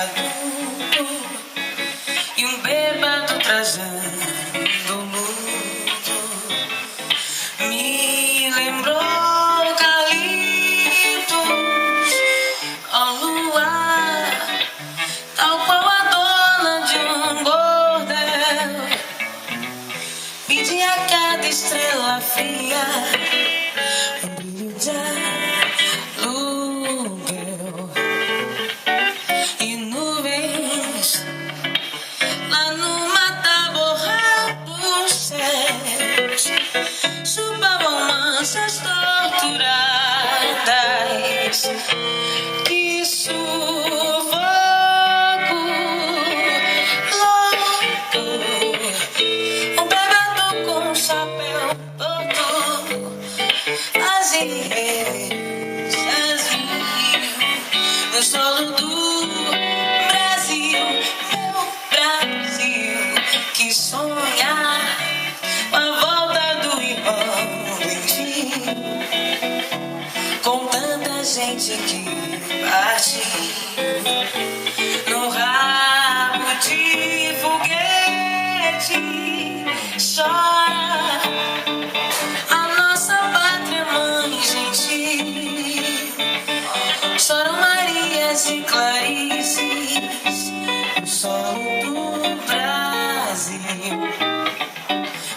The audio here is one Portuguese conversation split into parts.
adulto e um bêbado trazendo luto. Me lembrou eucaliptos ao luar, tal qual a dona de um bordel. Pedi a cada estrela fria um brilho de aluguel e nuvens lá numa tábua dos céus chupavam mansas torturadas. Que sufoco louco, um bebado com um chapéu torto fazia no solo do Brasil, meu Brasil, que sonhar com a volta do irmão Bentinho, com tanta gente que partiu no rabo de foguete. Chora a nossa pátria, mãe gentil. Choram Marias e Clarices no solo do Brasil.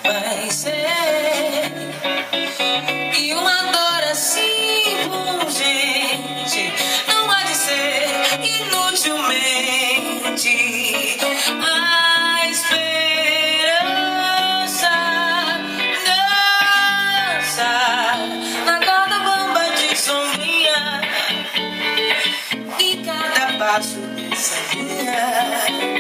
Vai ser e uma dor assim pungente não há de ser inutilmente a esperança dança na corda bamba de sombrinha e cada passo dessa linha